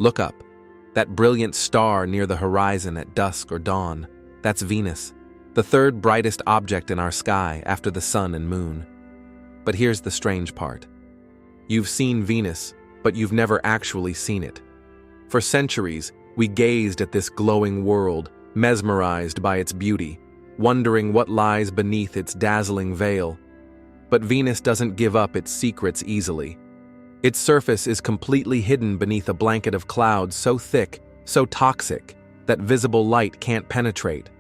Look up. That brilliant star near the horizon at dusk or dawn, that's Venus, the third brightest object in our sky after the sun and moon. But here's the strange part. You've seen Venus, but you've never actually seen it. For centuries, we gazed at this glowing world, mesmerized by its beauty, wondering what lies beneath its dazzling veil. But Venus doesn't give up its secrets easily. Its surface is completely hidden beneath a blanket of clouds so thick, so toxic, that visible light can't penetrate.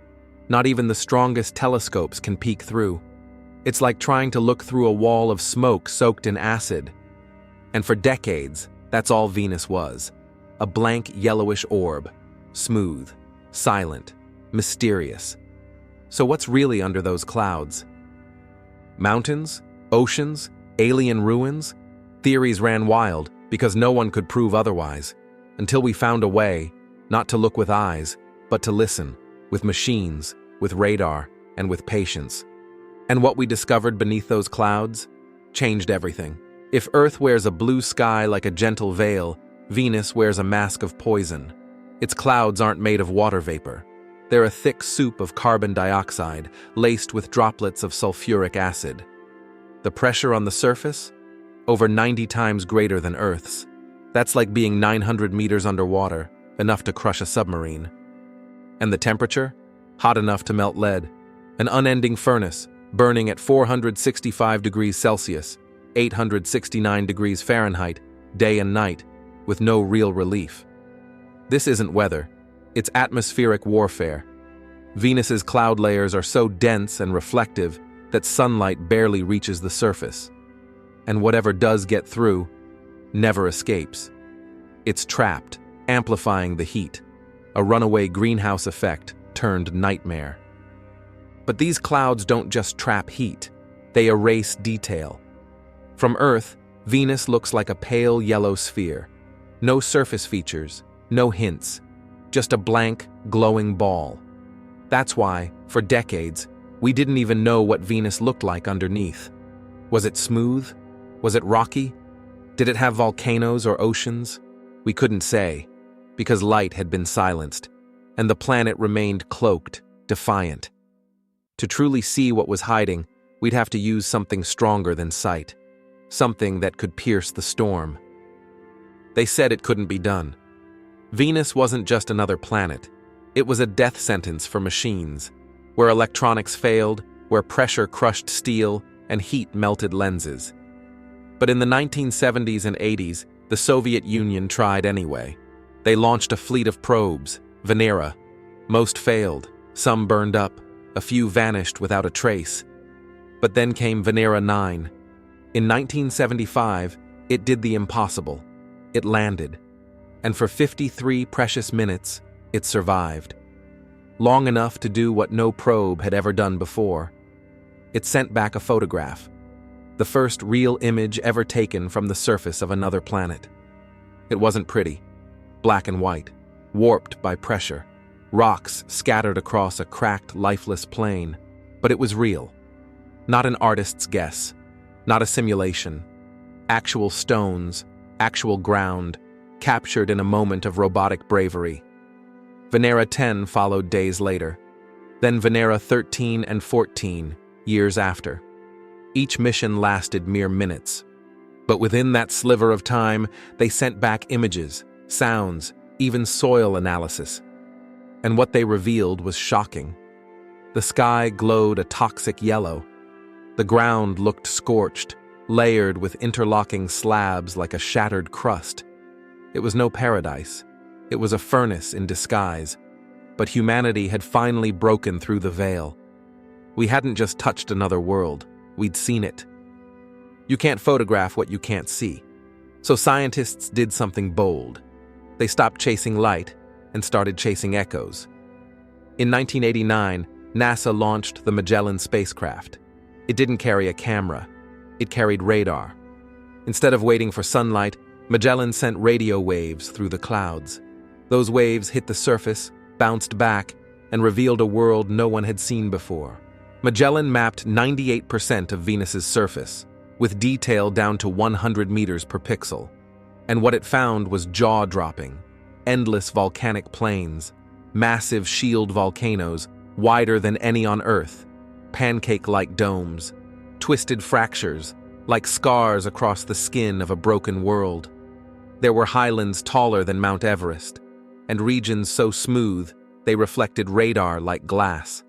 Not even the strongest telescopes can peek through. It's like trying to look through a wall of smoke soaked in acid. And for decades, that's all Venus was. A blank yellowish orb, smooth, silent, mysterious. So what's really under those clouds? Mountains? Oceans? Alien ruins? Theories ran wild because no one could prove otherwise, until we found a way, not to look with eyes, but to listen, with machines, with radar, and with patience. And what we discovered beneath those clouds changed everything. If Earth wears a blue sky like a gentle veil, Venus wears a mask of poison. Its clouds aren't made of water vapor. They're a thick soup of carbon dioxide, laced with droplets of sulfuric acid. The pressure on the surface? Over 90 times greater than Earth's. That's like being 900 meters underwater, enough to crush a submarine. And the temperature? Hot enough to melt lead. An unending furnace, burning at 465 degrees Celsius, 869 degrees Fahrenheit, day and night, with no real relief. This isn't weather, it's atmospheric warfare. Venus's cloud layers are so dense and reflective that sunlight barely reaches the surface. And whatever does get through never escapes. It's trapped, amplifying the heat, a runaway greenhouse effect turned nightmare. But these clouds don't just trap heat, they erase detail. From Earth, Venus looks like a pale yellow sphere. No surface features, no hints, just a blank, glowing ball. That's why, for decades, we didn't even know what Venus looked like underneath. Was it smooth? Was it rocky? Did it have volcanoes or oceans? We couldn't say, because light had been silenced, and the planet remained cloaked, defiant. To truly see what was hiding, we'd have to use something stronger than sight, something that could pierce the storm. They said it couldn't be done. Venus wasn't just another planet. It was a death sentence for machines, where electronics failed, where pressure crushed steel, and heat melted lenses. But in the 1970s and 80s, the Soviet Union tried anyway. They launched a fleet of probes, Venera. Most failed, some burned up, a few vanished without a trace. But then came Venera 9. In 1975, it did the impossible. It landed. And for 53 precious minutes, it survived. Long enough to do what no probe had ever done before. It sent back a photograph. The first real image ever taken from the surface of another planet. It wasn't pretty. Black and white, warped by pressure, rocks scattered across a cracked, lifeless plain. But it was real. Not an artist's guess. Not a simulation. Actual stones, actual ground, captured in a moment of robotic bravery. Venera 10 followed days later. Then Venera 13 and 14, years after. Each mission lasted mere minutes. But within that sliver of time, they sent back images, sounds, even soil analysis. And what they revealed was shocking. The sky glowed a toxic yellow. The ground looked scorched, layered with interlocking slabs like a shattered crust. It was no paradise. It was a furnace in disguise. But humanity had finally broken through the veil. We hadn't just touched another world. We'd seen it. You can't photograph what you can't see. So scientists did something bold. They stopped chasing light and started chasing echoes. In 1989, NASA launched the Magellan spacecraft. It didn't carry a camera. It carried radar. Instead of waiting for sunlight, Magellan sent radio waves through the clouds. Those waves hit the surface, bounced back, and revealed a world no one had seen before. Magellan mapped 98% of Venus's surface, with detail down to 100 meters per pixel. And what it found was jaw-dropping. endless volcanic plains, massive shield volcanoes, wider than any on Earth, pancake-like domes, twisted fractures, like scars across the skin of a broken world. There were highlands taller than Mount Everest, and regions so smooth they reflected radar like glass.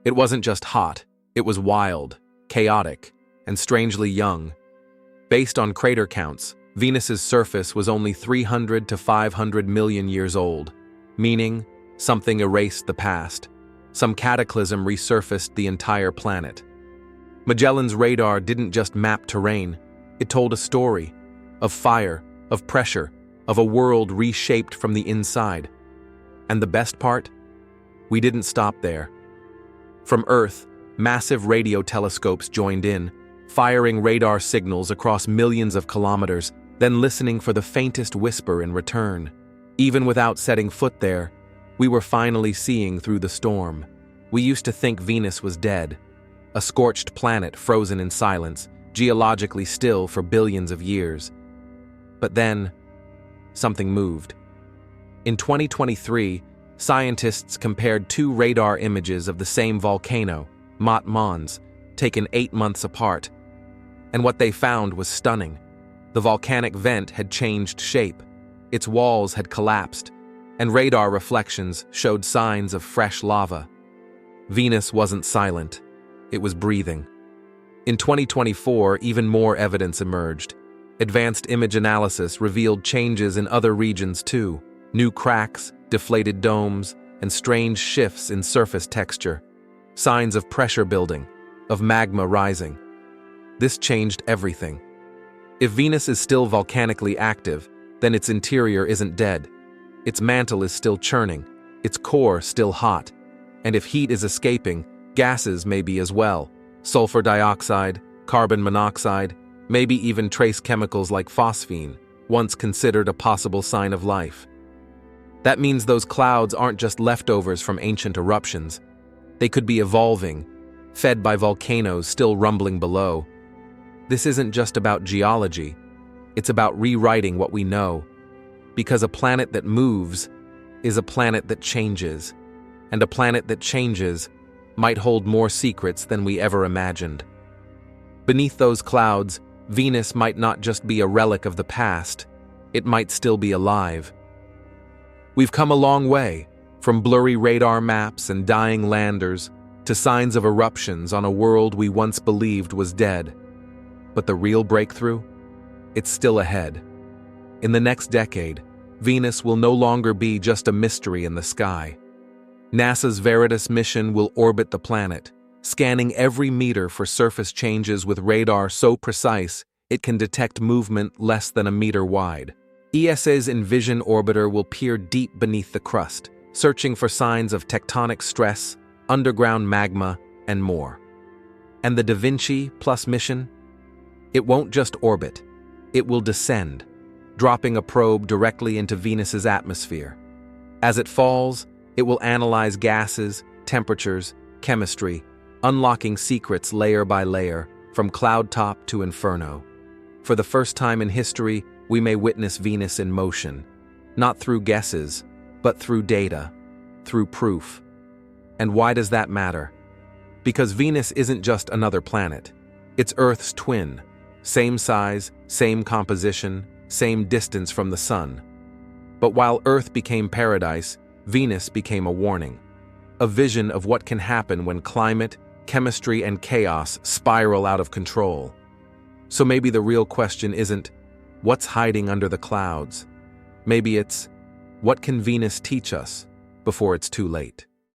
It wasn't just hot, it was wild, chaotic, and strangely young. Based on crater counts, Venus's surface was only 300 to 500 million years old, meaning something erased the past. Some cataclysm resurfaced the entire planet. Magellan's radar didn't just map terrain, it told a story of fire, of pressure, of a world reshaped from the inside. And the best part? We didn't stop there. From Earth, massive radio telescopes joined in, firing radar signals across millions of kilometers, then listening for the faintest whisper in return. Even without setting foot there, we were finally seeing through the storm. We used to think Venus was dead, a scorched planet frozen in silence, geologically still for billions of years. But then, something moved. In 2023, scientists compared two radar images of the same volcano, Mont Mons, taken 8 months apart. And what they found was stunning. The volcanic vent had changed shape, its walls had collapsed, and radar reflections showed signs of fresh lava. Venus wasn't silent, it was breathing. In 2024, even more evidence emerged. Advanced image analysis revealed changes in other regions too, new cracks, deflated domes, and strange shifts in surface texture. Signs of pressure building, of magma rising. This changed everything. If Venus is still volcanically active, then its interior isn't dead. Its mantle is still churning, its core still hot. And if heat is escaping, gases may be as well. Sulfur dioxide, carbon monoxide, maybe even trace chemicals like phosphine, once considered a possible sign of life. That means those clouds aren't just leftovers from ancient eruptions. They could be evolving, fed by volcanoes still rumbling below. This isn't just about geology, it's about rewriting what we know. Because a planet that moves is a planet that changes, and a planet that changes might hold more secrets than we ever imagined. Beneath those clouds, Venus might not just be a relic of the past, it might still be alive. We've come a long way, from blurry radar maps and dying landers to signs of eruptions on a world we once believed was dead. But the real breakthrough? It's still ahead. In the next decade, Venus will no longer be just a mystery in the sky. NASA's VERITAS mission will orbit the planet, scanning every meter for surface changes with radar so precise it can detect movement less than a meter wide. ESA's Envision orbiter will peer deep beneath the crust, searching for signs of tectonic stress, underground magma, and more. And the DAVINCI Plus mission? It won't just orbit, it will descend, dropping a probe directly into Venus's atmosphere. As it falls, it will analyze gases, temperatures, chemistry, unlocking secrets layer by layer, from cloud top to inferno. For the first time in history, we may witness Venus in motion, not through guesses, but through data, through proof. And why does that matter? Because Venus isn't just another planet. It's Earth's twin, same size, same composition, same distance from the Sun. But while Earth became paradise, Venus became a warning, a vision of what can happen when climate, chemistry, and chaos spiral out of control. So maybe the real question isn't, what's hiding under the clouds? Maybe it's, what can Venus teach us before it's too late?